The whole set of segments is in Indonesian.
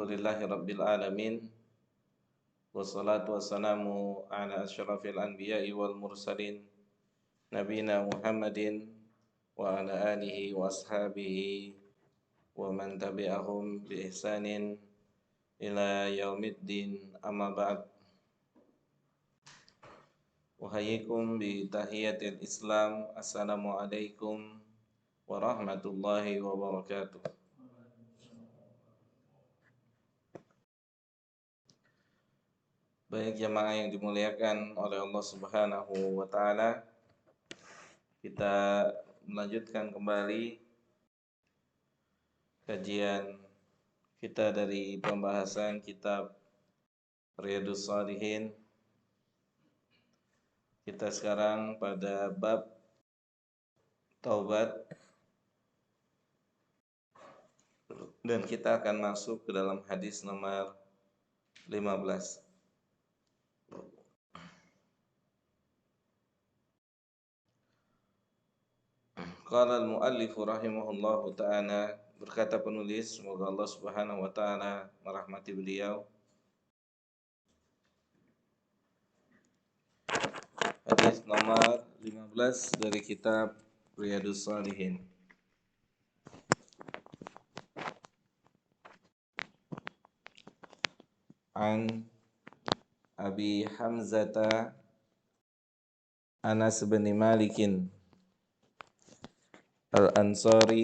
Alhamdulillahi Rabbil Alamin. Wassalatu wassalamu ala asyrafil anbiya'i wal mursalin Nabina Muhammadin wa ala alihi wa ashabihi wa man tabi'ahum bi ihsanin ila yaumiddin, amma ba'd. Uhayyikum bi tahiyatil Islam. Assalamualaikum warahmatullahi wabarakatuh. Baik jamaah yang dimuliakan oleh Allah Subhanahu wa taala, kita melanjutkan kembali kajian kita dari pembahasan kitab Riyadhus Shalihin. Kita sekarang pada bab taubat dan kita akan masuk ke dalam hadis nomor 15. Qala al-muallif rahimahullahu ta'ala, berkata penulis, semoga Allah Subhanahu wa taala merahmati beliau. Hadis nomor 15 dari kitab Riyadhus Shalihin. An Abi Hamzata Anas bin Malikin Al-Ansari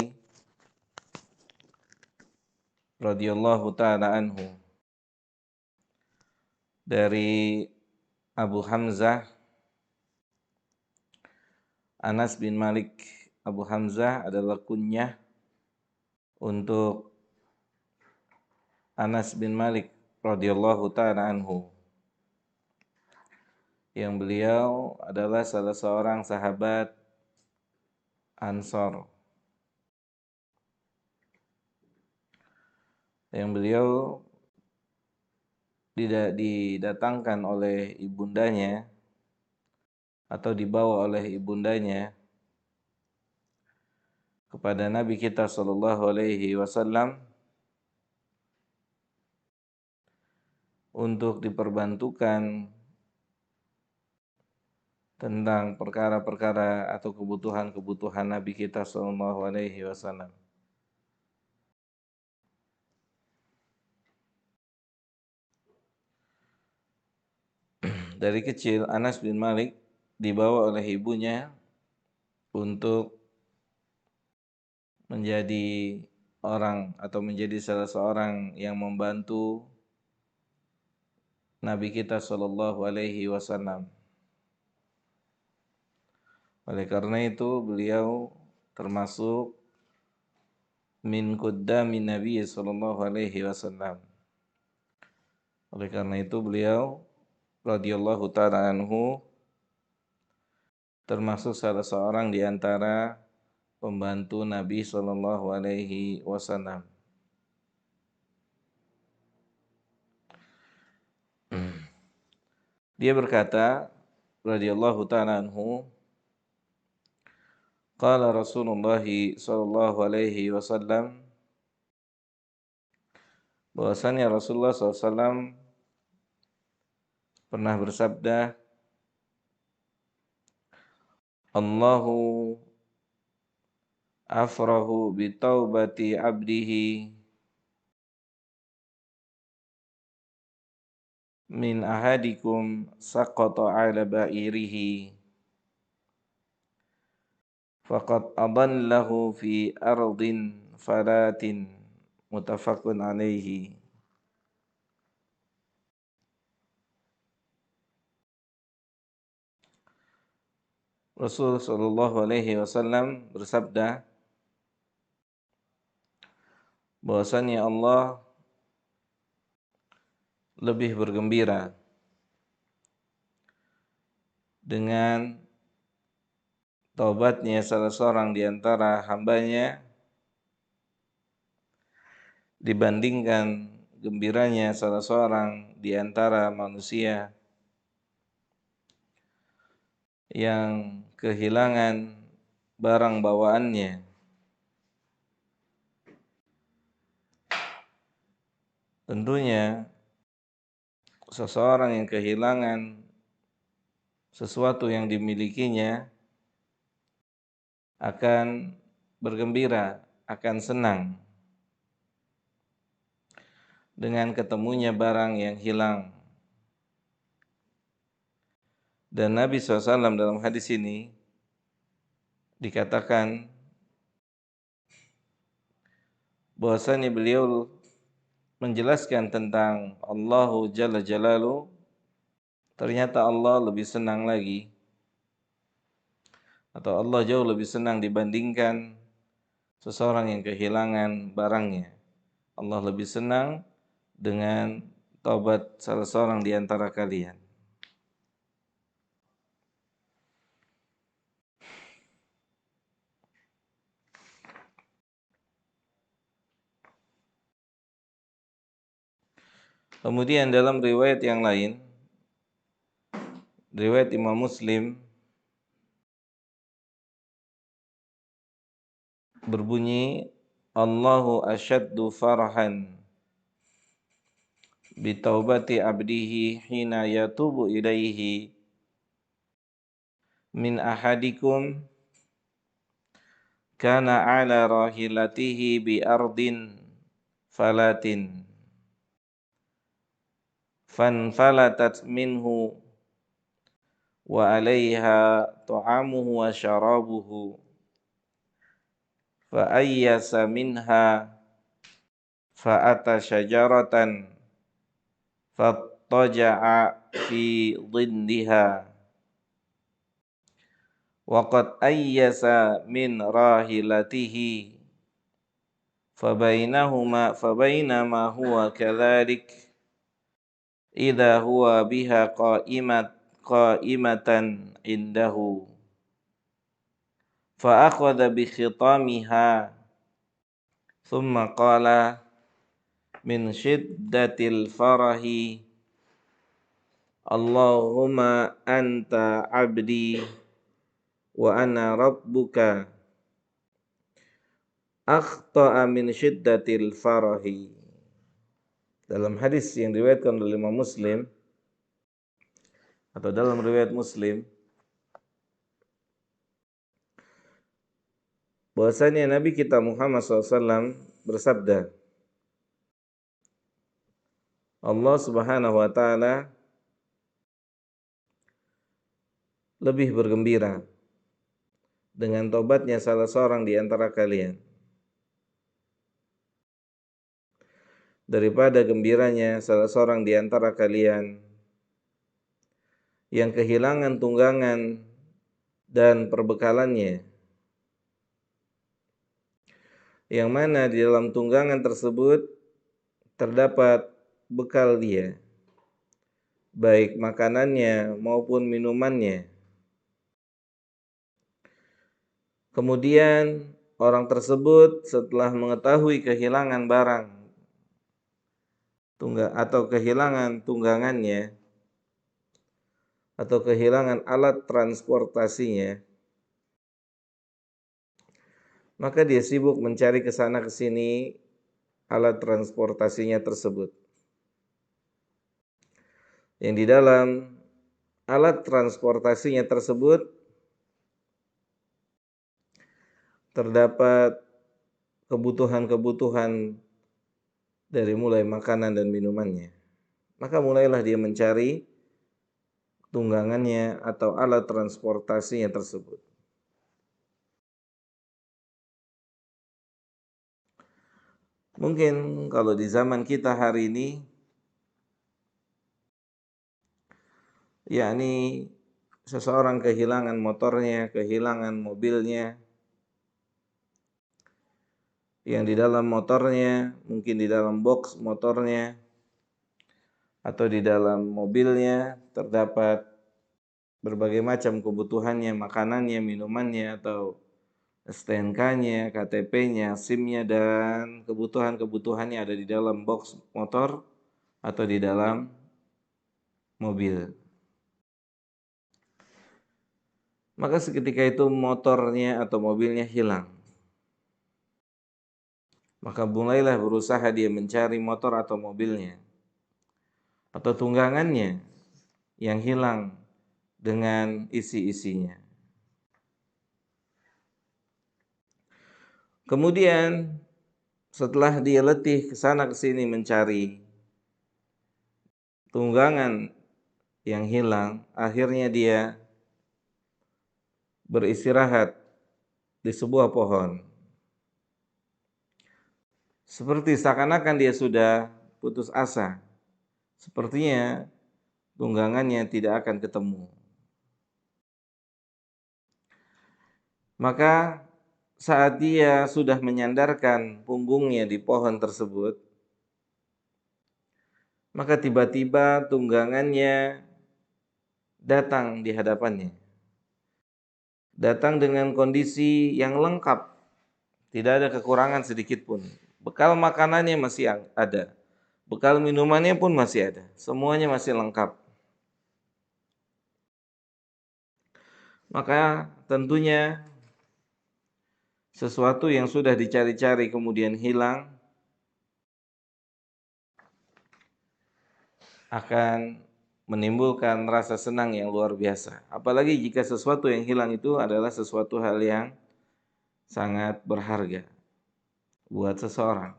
radhiyallahu ta'ala anhu, dari Abu Hamzah Anas bin Malik. Abu Hamzah adalah kunyah untuk Anas bin Malik radhiyallahu ta'ala anhu, yang beliau adalah salah seorang sahabat Ansor, yang beliau didatangkan oleh ibundanya atau dibawa oleh ibundanya kepada Nabi kita sallallahu alaihi wasallam untuk diperbantukan tentang perkara-perkara atau kebutuhan-kebutuhan Nabi kita sallallahu alaihi wasallam. Dari kecil Anas bin Malik dibawa oleh ibunya untuk menjadi orang atau menjadi salah seorang yang membantu Nabi kita sallallahu alaihi wasallam. Oleh karena itu beliau termasuk min quddamin Nabi sallallahu alaihi wasallam. Oleh karena itu beliau radhiyallahu ta'ala anhu termasuk salah seorang di antara pembantu Nabi sallallahu alaihi wasallam. Dia berkata radhiyallahu ta'ala anhu, qala Rasulullah sallallahu alaihi wasallam, bahwasanya Rasulullah SAW pernah bersabda, Allahu afrahu bi taubati abdihi min ahadikum saqata ala ba'irihi faqad adallahu fi ardin falatin, muttafaqun alaihi. Rasul sallallahu alaihi wasallam bersabda bahwasanya Allah lebih bergembira dengan taubatnya salah seorang di antara hambanya dibandingkan gembiranya salah seorang di antara manusia yang kehilangan barang bawaannya. Tentunya seseorang yang kehilangan sesuatu yang dimilikinya akan bergembira, akan senang dengan ketemunya barang yang hilang. Dan Nabi SAW dalam hadis ini dikatakan bahwasanya beliau menjelaskan tentang Allahu Jalla Jalaluhu. Ternyata Allah lebih senang lagi, atau Allah jauh lebih senang dibandingkan seseorang yang kehilangan barangnya. Allah lebih senang dengan taubat salah seorang di antara kalian. Kemudian dalam riwayat yang lain, riwayat Imam Muslim, berbunyi, Allahu asyaddu farahan bitaubati abdihi hina yatubu ilaihi min ahadikum kana ala rahilatihi bi ardin falatin fanfalatat minhu wa alaiha ta'amuhu wa syarabuhu fa ayyasa minha fa ata syajaratan fattaja'a fi dhilliha wa qad ayyasa min rahilatihi fabainama huwa kadhalik idza huwa biha qa'imatan indahu fa akhadha bi khitamiha thumma qala min shiddatil farahi Allahumma anta abdi wa ana rabbuka akhta'a min shiddatil farahi. Dalam hadis yang diriwayatkan oleh Imam Muslim, atau dalam riwayat Muslim, bahwasanya Nabi kita Muhammad SAW bersabda, Allah Subhanahu wa taala lebih bergembira dengan tobatnya salah seorang di antara kalian daripada gembiranya salah seorang di antara kalian yang kehilangan tunggangan dan perbekalannya, yang mana di dalam tunggangan tersebut terdapat bekal dia, baik makanannya maupun minumannya. Kemudian orang tersebut setelah mengetahui kehilangan barang atau kehilangan tunggangannya atau kehilangan alat transportasinya, maka dia sibuk mencari ke sana ke sini alat transportasinya tersebut. Yang di dalam alat transportasinya tersebut terdapat kebutuhan-kebutuhan dari mulai makanan dan minumannya. Maka mulailah dia mencari tunggangannya atau alat transportasinya tersebut. Mungkin kalau di zaman kita hari ini, yakni seseorang kehilangan motornya, kehilangan mobilnya, yang di dalam motornya, mungkin di dalam box motornya atau di dalam mobilnya terdapat berbagai macam kebutuhannya, makanannya, minumannya, atau STNK-nya, KTP-nya, SIM-nya, dan kebutuhan-kebutuhannya ada di dalam box motor atau di dalam mobil. Maka seketika itu motornya atau mobilnya hilang. maka mulailah berusaha dia mencari motor atau mobilnya atau tunggangannya yang hilang dengan isi-isinya. Kemudian setelah dia letih ke sana ke sini mencari tunggangan yang hilang, akhirnya dia beristirahat di sebuah pohon. Seperti seakan-akan dia sudah putus asa. Sepertinya tunggangannya tidak akan ketemu. Maka saat dia sudah menyandarkan punggungnya di pohon tersebut, maka tiba-tiba tunggangannya datang di hadapannya. Datang dengan kondisi yang lengkap, tidak ada kekurangan sedikit pun. Bekal makanannya masih ada, bekal minumannya pun masih ada, semuanya masih lengkap. Maka tentunya sesuatu yang sudah dicari-cari kemudian hilang akan menimbulkan rasa senang yang luar biasa. Apalagi jika sesuatu yang hilang itu adalah sesuatu hal yang sangat berharga buat seseorang.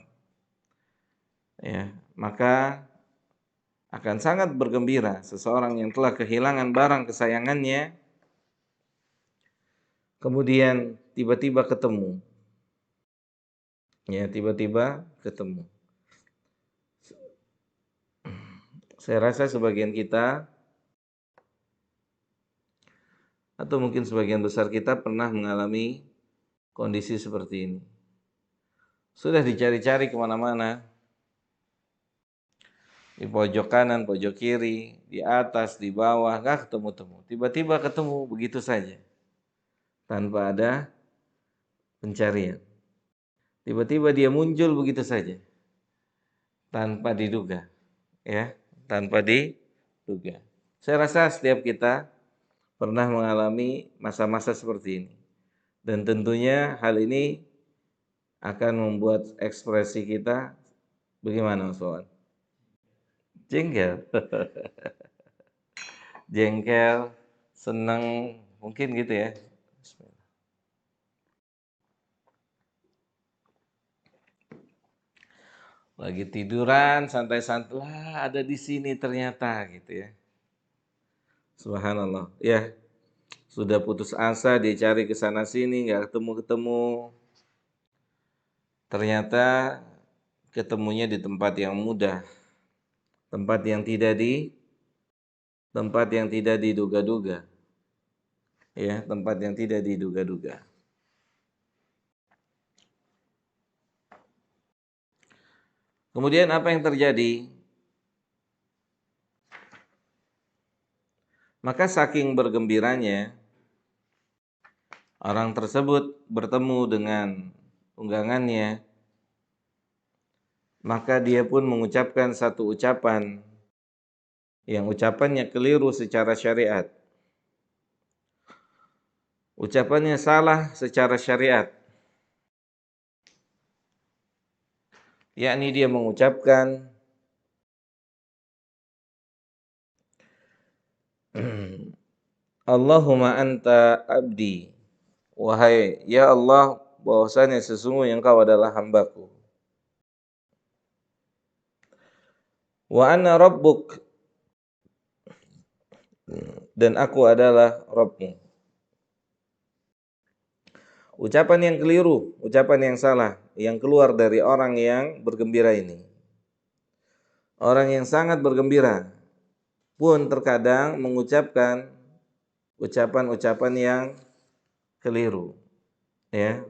Ya, maka akan sangat bergembira seseorang yang telah kehilangan barang kesayangannya kemudian tiba-tiba ketemu. Ya, tiba-tiba ketemu. Saya rasa sebagian kita atau mungkin sebagian besar kita pernah mengalami kondisi seperti ini. Sudah dicari-cari kemana-mana, di pojok kanan, pojok kiri, di atas, di bawah, nggak ketemu-temu. Tiba-tiba ketemu begitu saja, tanpa ada pencarian. Tiba-tiba dia muncul begitu saja, tanpa diduga, ya, tanpa diduga. Saya rasa setiap kita pernah mengalami masa-masa seperti ini. Dan tentunya hal ini akan membuat ekspresi kita bagaimana, Mas Wawan? Jengkel. Jengkel, seneng, mungkin gitu ya. Lagi tiduran, santai-santai, wah ada di sini ternyata gitu ya. Subhanallah. Ya, sudah putus asa, dia cari ke sana sini, nggak ketemu-ketemu. Ternyata ketemunya di tempat yang mudah, tempat yang tidak diduga-duga. Ya, tempat yang tidak diduga-duga. Kemudian apa yang terjadi? Maka saking bergembiranya orang tersebut bertemu dengan tunggangannya, maka dia pun mengucapkan satu ucapan yang ucapannya keliru secara syariat. Ucapannya salah secara syariat. Yakni dia mengucapkan Allahumma anta abdi. Wahai ya Allah, bahwasanya sesungguhnya Engkau adalah hambaku. Wa ana rabbuk, dan aku adalah Rabbmu. Ucapan yang keliru, ucapan yang salah, yang keluar dari orang yang bergembira ini. Orang yang sangat bergembira pun terkadang mengucapkan ucapan-ucapan yang keliru. Ya.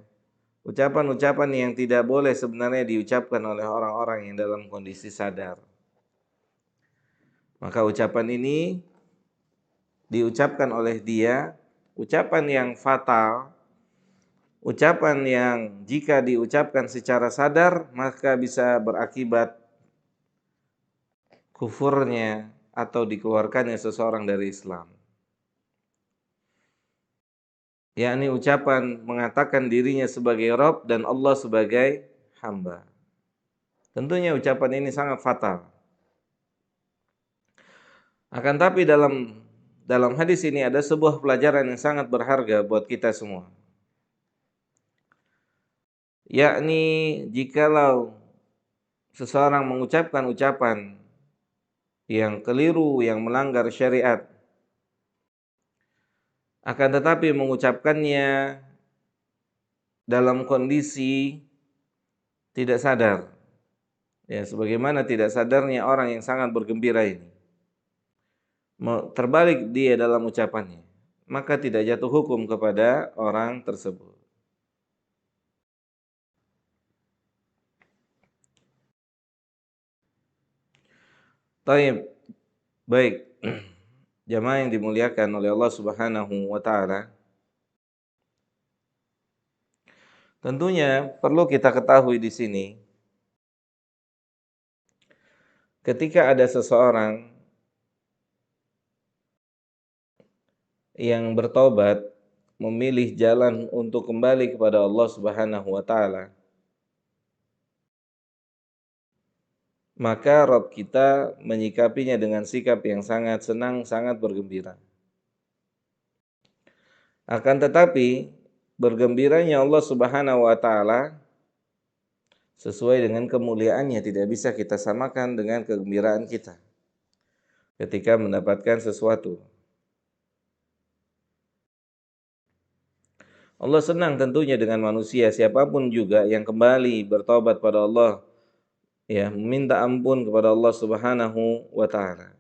Ucapan-ucapan yang tidak boleh sebenarnya diucapkan oleh orang-orang yang dalam kondisi sadar. Maka ucapan ini diucapkan oleh dia, ucapan yang fatal, ucapan yang jika diucapkan secara sadar maka bisa berakibat kufurnya atau dikeluarkannya seseorang dari Islam. Yakni ucapan mengatakan dirinya sebagai Rabb dan Allah sebagai hamba. Tentunya ucapan ini sangat fatal. Akan tapi dalam hadis ini ada sebuah pelajaran yang sangat berharga buat kita semua. Yakni jikalau seseorang mengucapkan ucapan yang keliru, yang melanggar syariat, akan tetapi mengucapkannya dalam kondisi tidak sadar, ya, sebagaimana tidak sadarnya orang yang sangat bergembira ini, terbalik dia dalam ucapannya, maka tidak jatuh hukum kepada orang tersebut. Taib, baik. Jamaah yang dimuliakan oleh Allah Subhanahu wa taala. Tentunya perlu kita ketahui di sini, ketika ada seseorang yang bertobat, memilih jalan untuk kembali kepada Allah Subhanahu wa taala, maka Rabb kita menyikapinya dengan sikap yang sangat senang, sangat bergembira. Akan tetapi bergembiranya Allah Subhanahu wa taala sesuai dengan kemuliaannya, tidak bisa kita samakan dengan kegembiraan kita ketika mendapatkan sesuatu. Allah senang tentunya dengan manusia siapapun juga yang kembali bertobat pada Allah, ya, meminta ampun kepada Allah Subhanahu wa taala.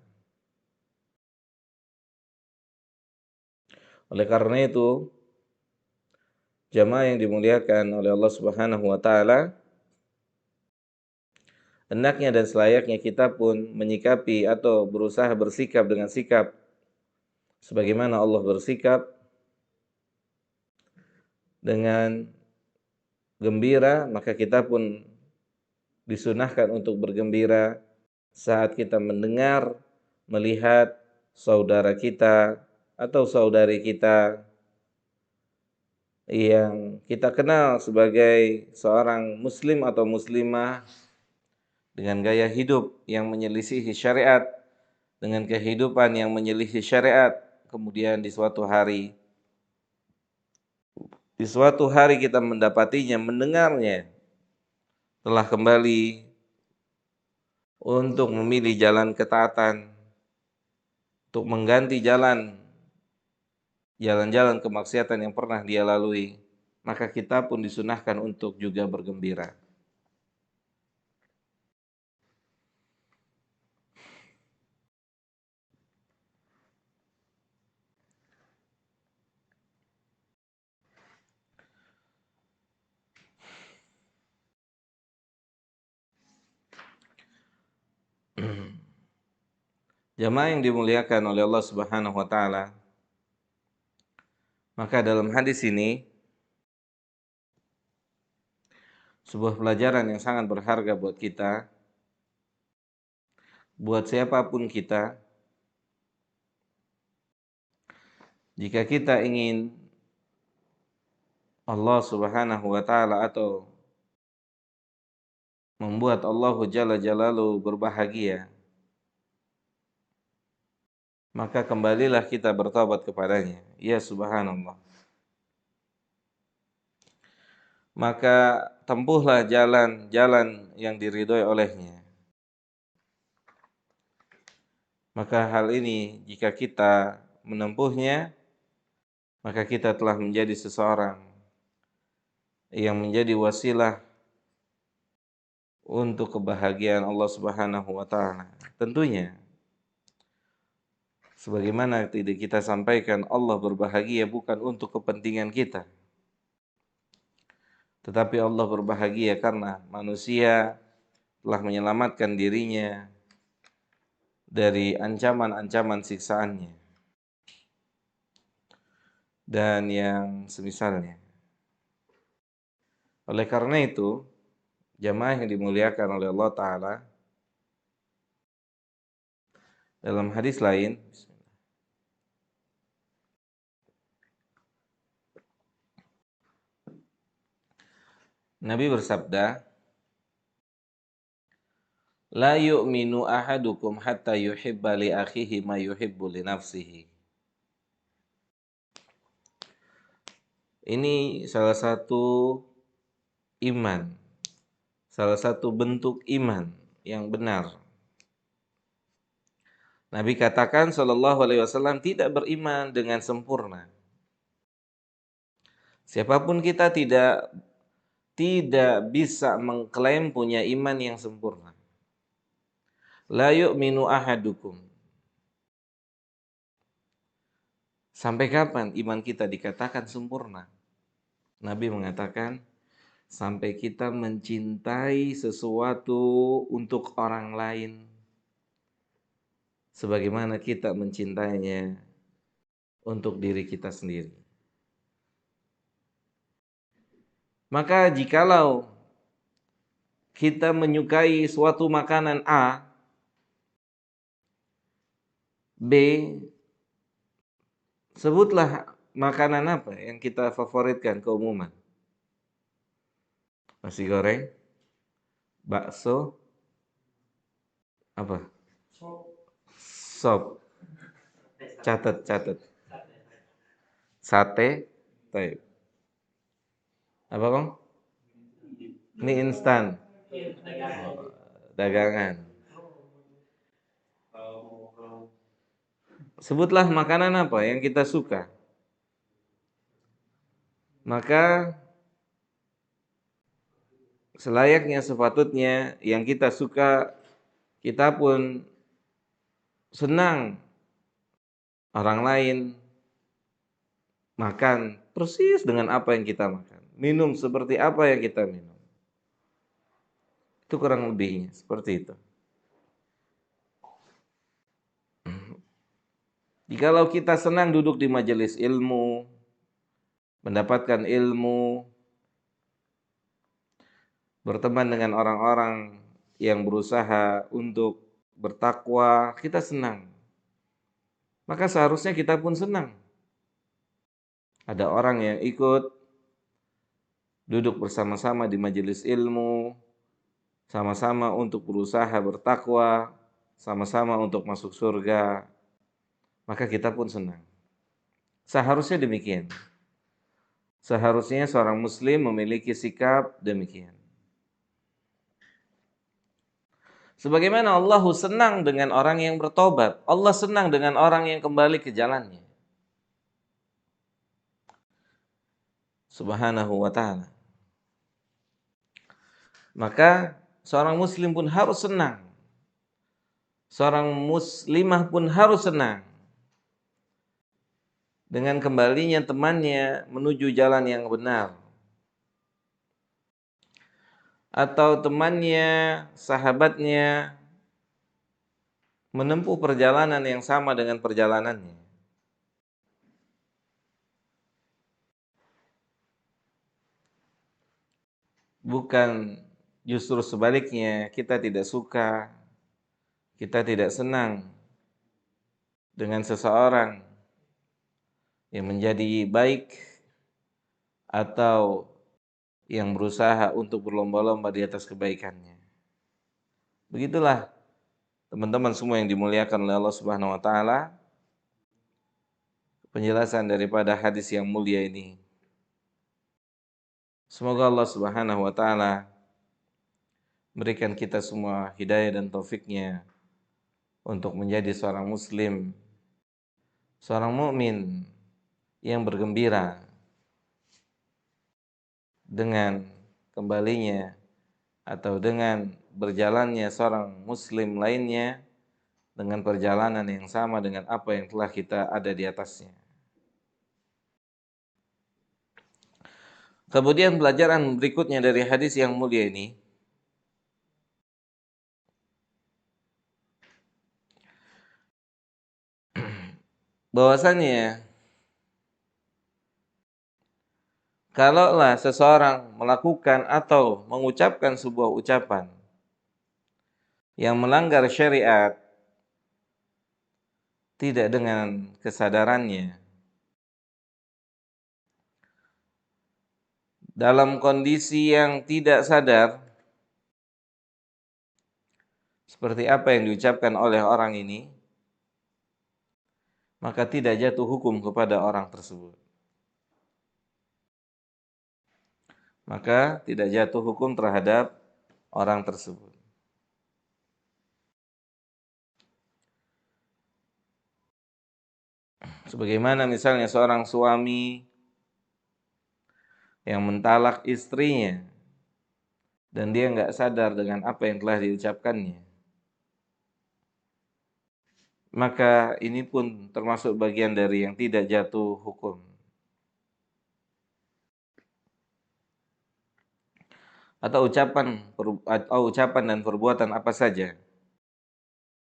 Oleh karena itu, jamaah yang dimuliakan oleh Allah Subhanahu wa taala, hendaknya dan selayaknya kita pun menyikapi atau berusaha bersikap dengan sikap sebagaimana Allah bersikap, dengan gembira, maka kita pun disunahkan untuk bergembira saat kita mendengar, melihat saudara kita atau saudari kita yang kita kenal sebagai seorang muslim atau muslimah dengan gaya hidup yang menyelisihi syariat, dengan kehidupan yang menyelisihi syariat, kemudian di suatu hari kita mendapatinya, mendengarnya telah kembali untuk memilih jalan ketaatan, untuk mengganti jalan-jalan kemaksiatan yang pernah dia lalui, maka kita pun disunahkan untuk juga bergembira. Jamaah yang dimuliakan oleh Allah Subhanahu wa taala, maka dalam hadis ini sebuah pelajaran yang sangat berharga buat kita, buat siapapun kita. Jika kita ingin Allah Subhanahu wa taala atau membuat Allah Jalla Jalaluhu berbahagia, maka kembalilah kita bertobat kepadanya. Ya subhanallah. Maka tempuhlah jalan-jalan yang diridhoi olehnya. Maka hal ini jika kita menempuhnya, maka kita telah menjadi seseorang yang menjadi wasilah untuk kebahagiaan Allah Subhanahu wa taala. Tentunya sebagaimana tidak kita sampaikan, Allah berbahagia bukan untuk kepentingan kita, tetapi Allah berbahagia karena manusia telah menyelamatkan dirinya dari ancaman-ancaman siksaannya dan yang semisalnya. Oleh karena itu, jamaah yang dimuliakan oleh Allah Ta'ala, dalam hadis lain, Nabi bersabda, La yu'minu ahadukum hatta yuhibba li akhihi ma yuhibbu li nafsihi. Ini salah satu iman, salah satu bentuk iman yang benar. Nabi katakan sallallahu alaihi wasallam tidak beriman dengan sempurna. Siapapun kita tidak bisa mengklaim punya iman yang sempurna. La yu'minu ahadukum. Sampai kapan iman kita dikatakan sempurna? Nabi mengatakan sampai kita mencintai sesuatu untuk orang lain sebagaimana kita mencintainya untuk diri kita sendiri. Maka jikalau kita menyukai suatu makanan A, B, sebutlah makanan apa yang kita favoritkan keumuman. Nasi goreng, bakso, apa? Sop. Catat. Sate, taib. Apa Bang? Mie instan. Dagangan. Sebutlah makanan apa yang kita suka. Maka selayaknya sepatutnya yang kita suka, kita pun senang orang lain makan persis dengan apa yang kita makan. Minum seperti apa yang kita minum. Itu kurang lebihnya, seperti itu. Jikalau kita senang duduk di majelis ilmu, mendapatkan ilmu, berteman dengan orang-orang yang berusaha untuk bertakwa, kita senang. Maka seharusnya kita pun senang. Ada orang yang ikut duduk bersama-sama di majelis ilmu, sama-sama untuk berusaha bertakwa, sama-sama untuk masuk surga, maka kita pun senang. Seharusnya demikian. Seharusnya seorang muslim memiliki sikap demikian. Sebagaimana Allah senang dengan orang yang bertobat, Allah senang dengan orang yang kembali ke jalannya. Subhanahu wa ta'ala. Maka seorang muslim pun harus senang. Seorang muslimah pun harus senang dengan kembalinya temannya menuju jalan yang benar. Atau temannya, sahabatnya menempuh perjalanan yang sama dengan perjalanannya. Bukan justru sebaliknya, kita tidak suka, kita tidak senang dengan seseorang yang menjadi baik atau yang berusaha untuk berlomba-lomba di atas kebaikannya. Begitulah teman-teman semua yang dimuliakan oleh Allah Subhanahu wa taala, penjelasan daripada hadis yang mulia ini. Semoga Allah Subhanahu wa taala berikan kita semua hidayah dan taufiknya untuk menjadi seorang muslim, seorang mukmin yang bergembira dengan kembalinya atau dengan berjalannya seorang muslim lainnya dengan perjalanan yang sama dengan apa yang telah kita ada di atasnya. Kemudian pelajaran berikutnya dari hadis yang mulia ini, bahwasanya kalaulah seseorang melakukan atau mengucapkan sebuah ucapan yang melanggar syariat tidak dengan kesadarannya, dalam kondisi yang tidak sadar, seperti apa yang diucapkan oleh orang ini, maka tidak jatuh hukum kepada orang tersebut. Maka tidak jatuh hukum terhadap orang tersebut. Sebagaimana misalnya seorang suami yang mentalak istrinya dan dia nggak sadar dengan apa yang telah diucapkannya, maka ini pun termasuk bagian dari yang tidak jatuh hukum. Atau ucapan dan perbuatan apa saja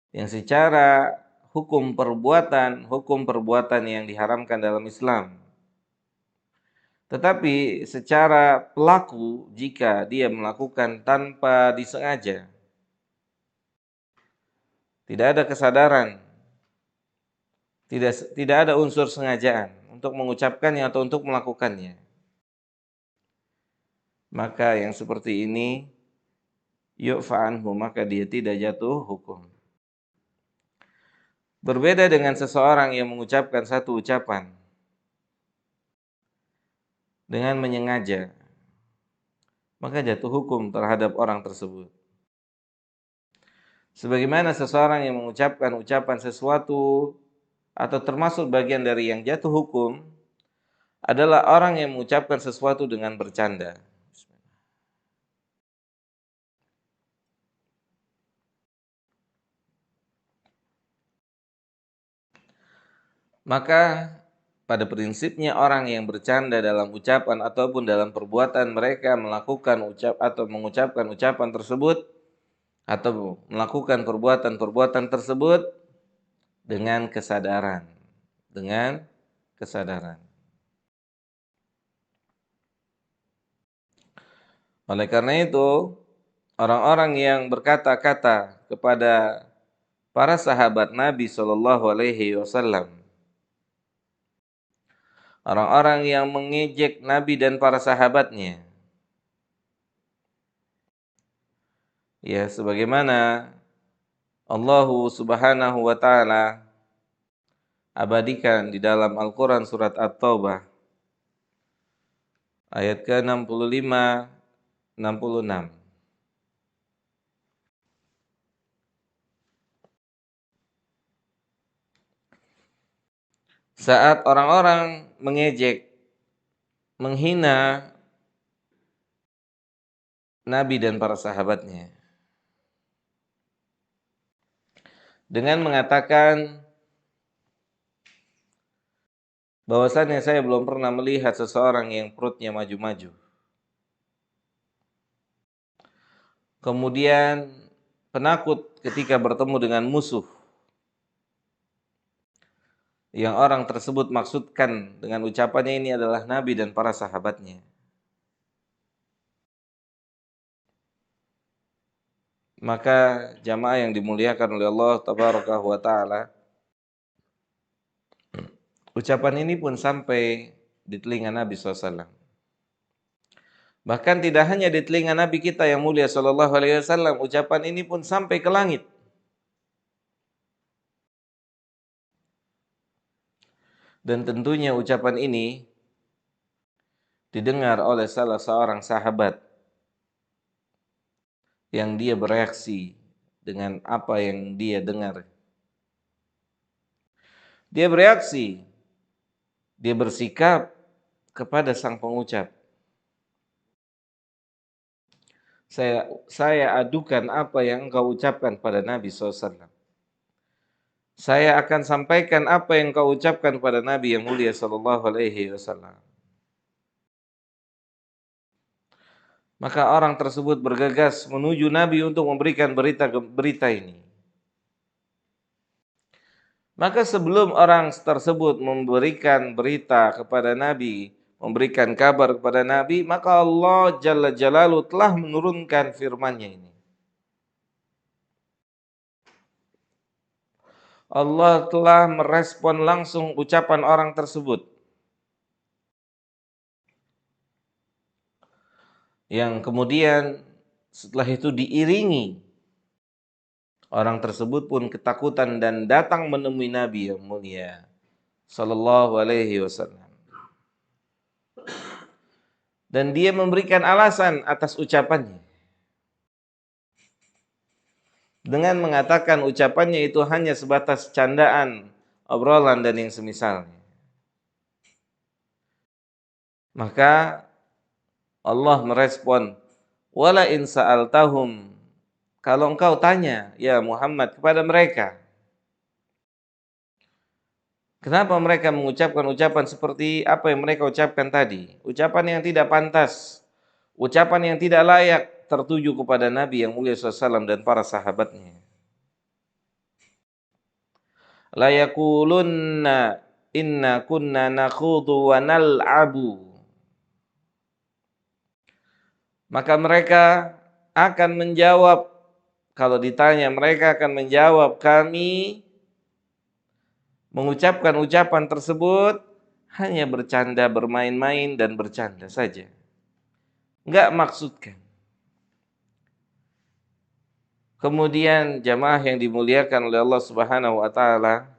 yang secara hukum perbuatan yang diharamkan dalam Islam. Tetapi secara pelaku jika dia melakukan tanpa disengaja, tidak ada kesadaran, tidak ada unsur sengajaan untuk mengucapkannya atau untuk melakukannya, maka yang seperti ini yu'fa anhu, maka dia tidak jatuh hukum. Berbeda dengan seseorang yang mengucapkan satu ucapan dengan menyengaja, maka jatuh hukum terhadap orang tersebut. Sebagaimana seseorang yang mengucapkan ucapan sesuatu atau termasuk bagian dari yang jatuh hukum adalah orang yang mengucapkan sesuatu dengan bercanda. Maka pada prinsipnya orang yang bercanda dalam ucapan ataupun dalam perbuatan mereka melakukan atau mengucapkan ucapan tersebut atau melakukan perbuatan-perbuatan tersebut dengan kesadaran. Dengan kesadaran. Oleh karena itu, orang-orang yang berkata-kata kepada para sahabat Nabi Shallallahu Alaihi Wasallam, orang-orang yang mengejek Nabi dan para sahabatnya, ya sebagaimana Allah Subhanahu wa taala abadikan di dalam Al-Qur'an surat At-Taubah ayat ke-65 66. Saat orang-orang mengejek, menghina Nabi dan para sahabatnya dengan mengatakan bahwasannya saya belum pernah melihat seseorang yang perutnya maju-maju. Kemudian penakut ketika bertemu dengan musuh yang orang tersebut maksudkan dengan ucapannya ini adalah Nabi dan para sahabatnya. Maka jamaah yang dimuliakan oleh Allah Tabaraka wa Ta'ala, ucapan ini pun sampai di telinga Nabi SAW. Bahkan tidak hanya di telinga Nabi kita yang mulia Sallallahu Alaihi Wasallam, ucapan ini pun sampai ke langit. Dan tentunya ucapan ini didengar oleh salah seorang sahabat yang dia bereaksi dengan apa yang dia dengar. Dia bereaksi, dia bersikap kepada sang pengucap. Saya adukan apa yang engkau ucapkan pada Nabi SAW. Saya akan sampaikan apa yang engkau ucapkan pada Nabi yang mulia Sallallahu Alaihi Wasallam. Maka orang tersebut bergegas menuju Nabi untuk memberikan berita ini. Maka sebelum orang tersebut memberikan berita kepada Nabi, memberikan kabar kepada Nabi, maka Allah Jalla Jalaluhu telah menurunkan firman-Nya ini. Allah telah merespon langsung ucapan orang tersebut. Yang kemudian setelah itu diiringi Orang tersebut pun ketakutan dan datang menemui Nabi yang mulia sallallahu alaihi wasallam. Dan dia memberikan alasan atas ucapannya dengan mengatakan ucapannya itu hanya sebatas candaan, obrolan dan yang semisalnya. Maka Allah merespon, wala in sa'altahum, kalau engkau tanya ya Muhammad kepada mereka, kenapa mereka mengucapkan ucapan seperti apa yang mereka ucapkan tadi? Ucapan yang tidak pantas, ucapan yang tidak layak tertuju kepada Nabi yang mulia SAW dan para sahabatnya. La yaqulunna inna kunna nakhudu wa nal'abu. Maka mereka akan menjawab, kalau ditanya mereka akan menjawab, kami mengucapkan ucapan tersebut hanya bercanda, bermain-main dan bercanda saja. Enggak maksudkan. Kemudian jamaah yang dimuliakan oleh Allah Subhanahu wa taala,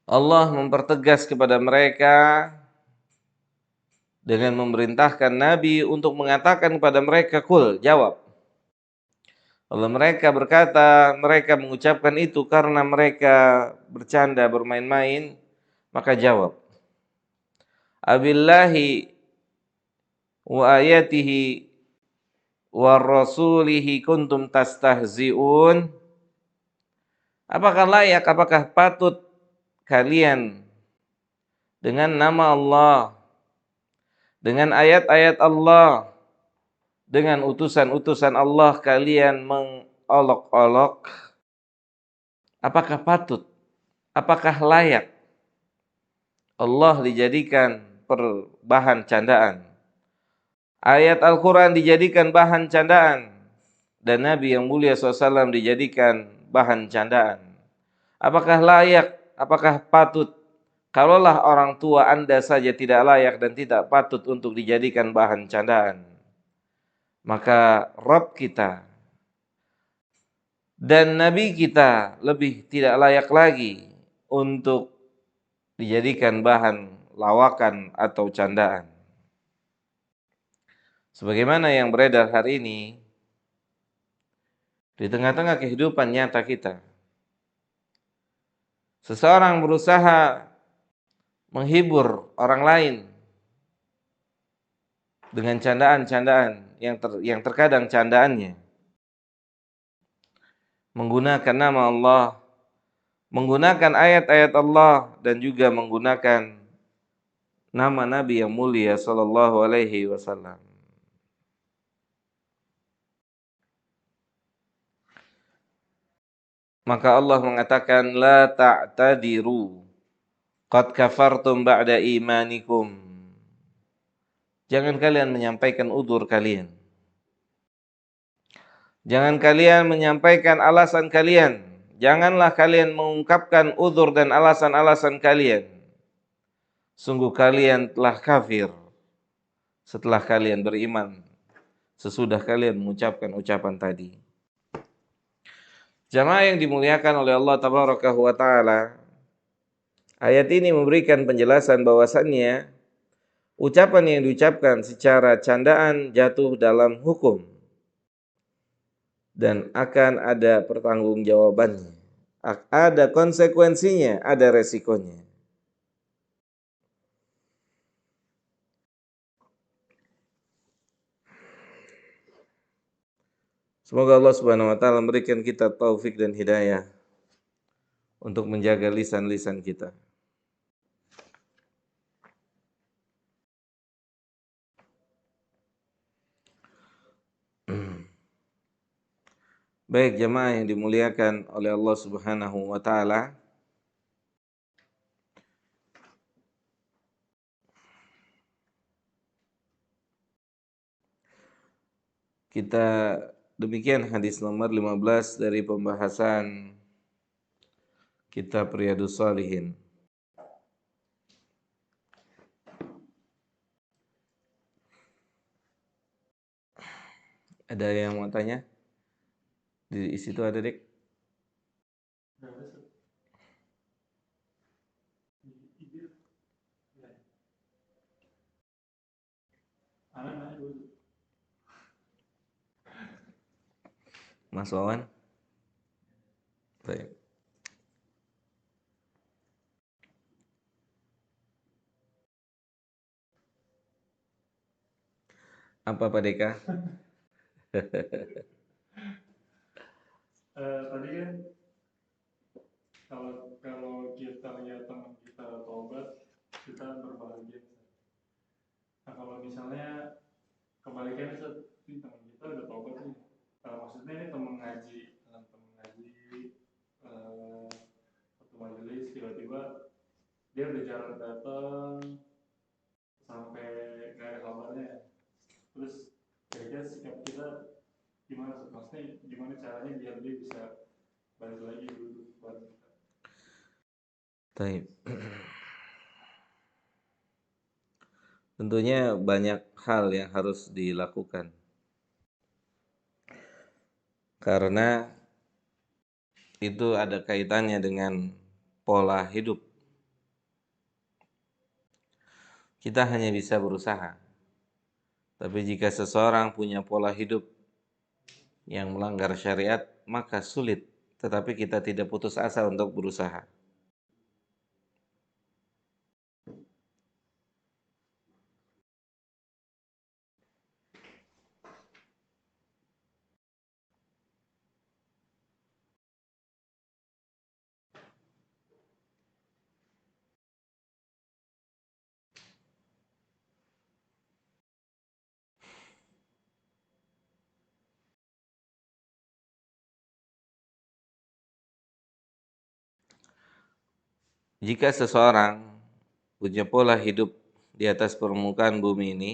Allah mempertegas kepada mereka dengan memerintahkan Nabi untuk mengatakan kepada mereka, kul, jawab. Kalau mereka berkata, mereka mengucapkan itu karena mereka bercanda, bermain-main, maka jawab. Abillahi wa ayatihi wa rasulihi kuntum tastahzi'un. Apakah layak, apakah patut kalian dengan nama Allah, dengan ayat-ayat Allah, dengan utusan-utusan Allah kalian mengolok-olok? Apakah patut? Apakah layak Allah dijadikan bahan candaan? Ayat Al-Quran dijadikan bahan candaan. Dan Nabi yang mulia SAW dijadikan bahan candaan. Apakah layak? Apakah patut? Kalaulah orang tua Anda saja tidak layak dan tidak patut untuk dijadikan bahan candaan, maka Rabb kita dan Nabi kita lebih tidak layak lagi untuk dijadikan bahan lawakan atau candaan. Sebagaimana yang beredar hari ini di tengah-tengah kehidupan nyata kita. Seseorang berusaha menghibur orang lain dengan candaan-candaan yang terkadang candaannya menggunakan nama Allah, menggunakan ayat-ayat Allah, dan juga menggunakan nama Nabi yang mulia sallallahu alaihi wasallam. Maka Allah mengatakan, la ta'tadiru qad kafartum ba'da imanikum. Jangan kalian menyampaikan udzur kalian. Jangan kalian menyampaikan alasan kalian. Janganlah kalian mengungkapkan udzur dan alasan-alasan kalian. Sungguh kalian telah kafir setelah kalian beriman, sesudah kalian mengucapkan ucapan tadi. Jamaah yang dimuliakan oleh Allah Tabaraka wa Ta'ala, ayat ini memberikan penjelasan bahwasannya ucapan yang diucapkan secara candaan jatuh dalam hukum dan akan ada pertanggungjawabannya, ada konsekuensinya, ada resikonya. Semoga Allah Subhanahu wa taala memberikan kita taufik dan hidayah untuk menjaga lisan-lisan kita. Baik jemaah yang dimuliakan oleh Allah Subhanahu wa taala, kita demikian hadis nomor 15 dari pembahasan kitab Riyadhus Shalihin. Ada yang mau tanya? Di situ ada, Dek? Mas Wawan? Baik. Apa Pak Deka? Tadi kan kalau kita lihat teman kita tobat, kita berbahagia. Nah kalau misalnya kebalikannya teman kita udah tobat nih, maksudnya ini teman ngaji, satu majelis tiba-tiba dia udah jarang datang sampai nggak ada kabarnya, terus kira-kira sikap kita gimana? Maksudnya gimana caranya biar dia bisa balik lagi dulu buat kita? Baik. Tentunya banyak hal yang harus dilakukan. Karena itu ada kaitannya dengan pola hidup. Kita hanya bisa berusaha. Tapi jika seseorang punya pola hidup yang melanggar syariat, maka sulit. Tetapi kita tidak putus asa untuk berusaha. Jika seseorang punya pola hidup di atas permukaan bumi ini,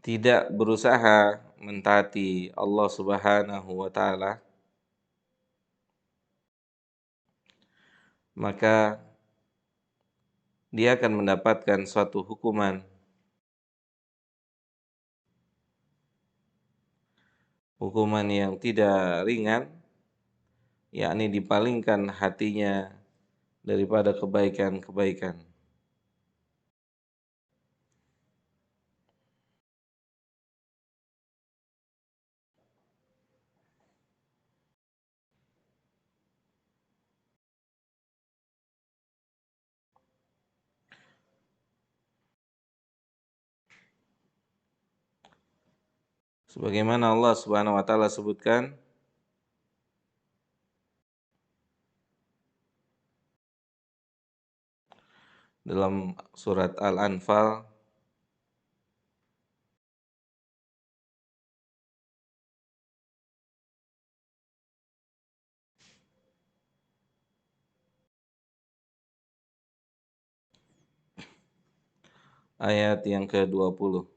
tidak berusaha mentaati Allah Subhanahu wa taala, maka dia akan mendapatkan suatu hukuman yang tidak ringan, yakni dipalingkan hatinya daripada kebaikan-kebaikan. Sebagaimana Allah Subhanahu wa taala sebutkan dalam surat Al-Anfal ayat yang ke-20.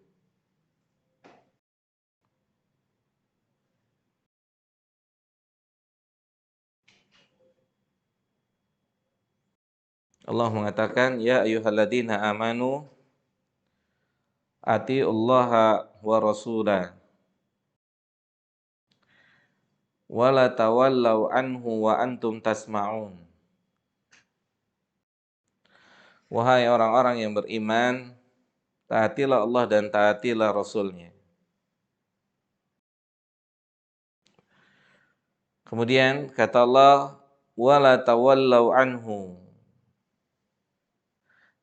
Allah mengatakan, "Ya ayyuhalladzina amanu atiullaha wa rasulah wa la tawallau anhu wa antum tasma'un." Wahai orang-orang yang beriman, taatilah Allah dan taatilah Rasul-Nya. Kemudian kata Allah, wala tawallau anhu.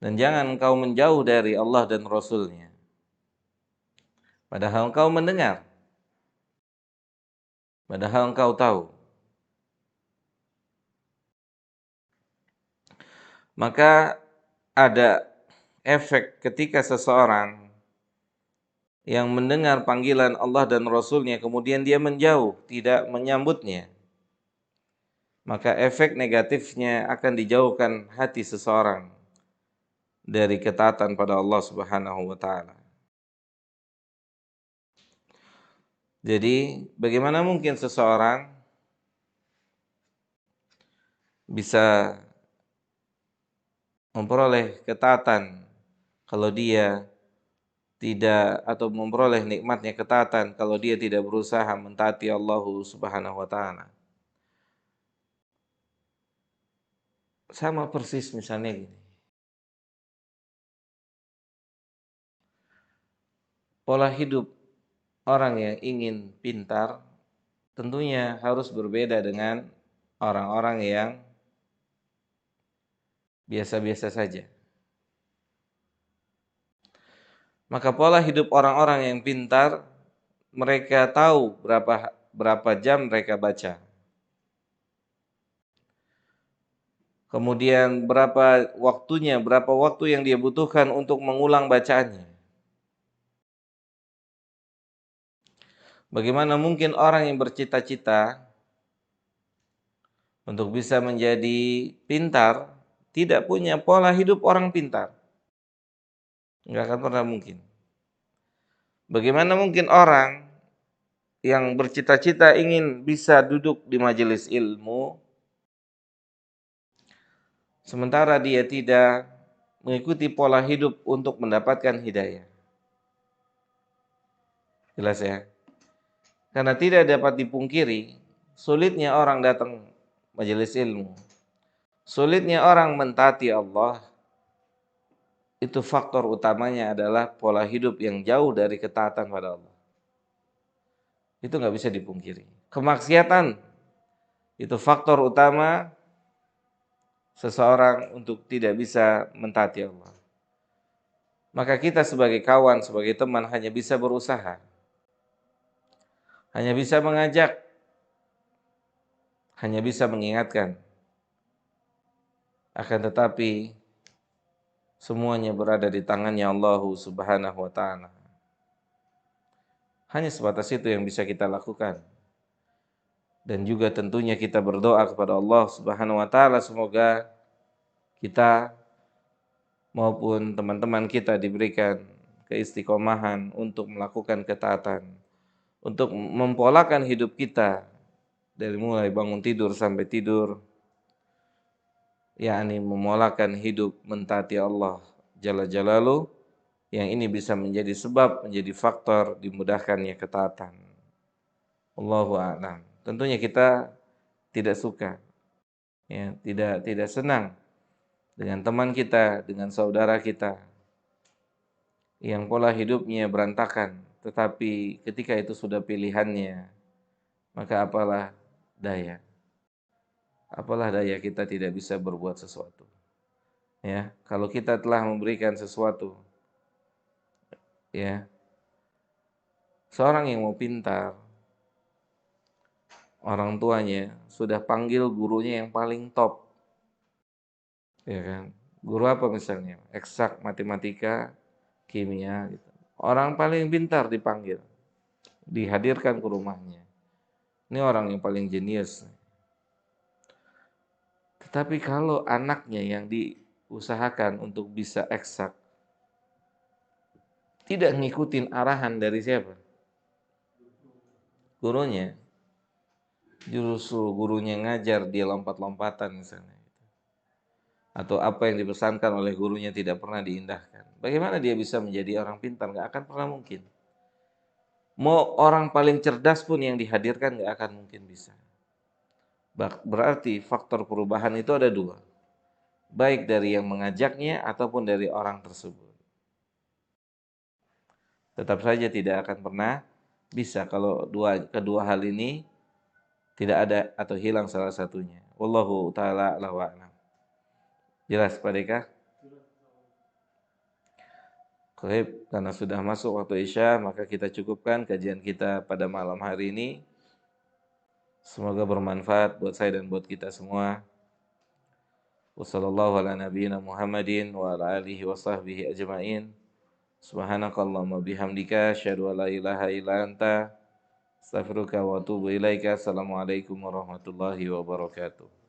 Dan jangan engkau menjauh dari Allah dan Rasul-Nya. Padahal engkau mendengar. Padahal engkau tahu. Maka ada efek ketika seseorang yang mendengar panggilan Allah dan Rasul-Nya kemudian dia menjauh, tidak menyambutnya. Maka efek negatifnya akan dijauhkan hati seseorang dari ketaatan pada Allah Subhanahu wa taala. Jadi, bagaimana mungkin seseorang bisa memperoleh ketaatan kalau dia tidak atau memperoleh nikmatnya ketaatan kalau dia tidak berusaha mentaati Allah Subhanahu wa taala. Sama persis misalnya gini. Pola hidup orang yang ingin pintar tentunya harus berbeda dengan orang-orang yang biasa-biasa saja. Maka pola hidup orang-orang yang pintar, mereka tahu berapa jam mereka baca. Kemudian berapa waktu yang dia butuhkan untuk mengulang bacaannya. Bagaimana mungkin orang yang bercita-cita untuk bisa menjadi pintar tidak punya pola hidup orang pintar? Nggak akan pernah mungkin. Bagaimana mungkin orang yang bercita-cita ingin bisa duduk di majelis ilmu, sementara dia tidak mengikuti pola hidup untuk mendapatkan hidayah? Jelas ya? Karena tidak dapat dipungkiri, sulitnya orang datang majelis ilmu, sulitnya orang mentaati Allah, itu faktor utamanya adalah pola hidup yang jauh dari ketaatan pada Allah. Itu nggak bisa dipungkiri. Kemaksiatan itu faktor utama seseorang untuk tidak bisa mentaati Allah. Maka kita sebagai kawan, sebagai teman hanya bisa berusaha. Hanya bisa mengajak, hanya bisa mengingatkan. Akan tetapi semuanya berada di tangannya Allah Subhanahu wa taala. Hanya sebatas itu yang bisa kita lakukan. Dan juga tentunya kita berdoa kepada Allah Subhanahu wa taala semoga kita maupun teman-teman kita diberikan keistiqomahan untuk melakukan ketaatan, untuk mempolakan hidup kita dari mulai bangun tidur sampai tidur, yakni memolakan hidup mentaati Allah Jalla Jalaluh, yang ini bisa menjadi sebab, menjadi faktor dimudahkannya ketaatan. Allahu a'lam. Tentunya kita tidak suka, ya, tidak senang dengan teman kita, dengan saudara kita yang pola hidupnya berantakan, tetapi ketika itu sudah pilihannya, maka apalah daya? Apalah daya kita tidak bisa berbuat sesuatu. Ya, kalau kita telah memberikan sesuatu, ya, seorang yang mau pintar, orang tuanya sudah panggil gurunya yang paling top, ya kan? Guru apa misalnya? Eksak, matematika, kimia, gitu. Orang paling pintar dipanggil, dihadirkan ke rumahnya. Ini orang yang paling jenius. Tetapi kalau anaknya yang diusahakan untuk bisa eksak, tidak ngikutin arahan dari siapa? Gurunya. Justru gurunya ngajar, dia lompat-lompatan misalnya. Atau apa yang dipesankan oleh gurunya tidak pernah diindahkan. Bagaimana dia bisa menjadi orang pintar? Nggak akan pernah mungkin. Mau orang paling cerdas pun yang dihadirkan nggak akan mungkin bisa. Berarti faktor perubahan itu ada dua. Baik dari yang mengajaknya ataupun dari orang tersebut. Tetap saja tidak akan pernah bisa kalau kedua hal ini tidak ada atau hilang salah satunya. Wallahu ta'ala a'lam wa a'lam. Jelas Pak Deka? Baik, karena sudah masuk waktu Isya, maka kita cukupkan kajian kita pada malam hari ini. Semoga bermanfaat buat saya dan buat kita semua. Wassallallahu ala nabiyyina Muhammadin wa ala alihi wa sahbihi ajma'in. Subhanakallahumma bihamdika asyhadu an la ilaha illa anta astaghfiruka wa atubu ilaika. Assalamualaikum warahmatullahi wabarakatuh.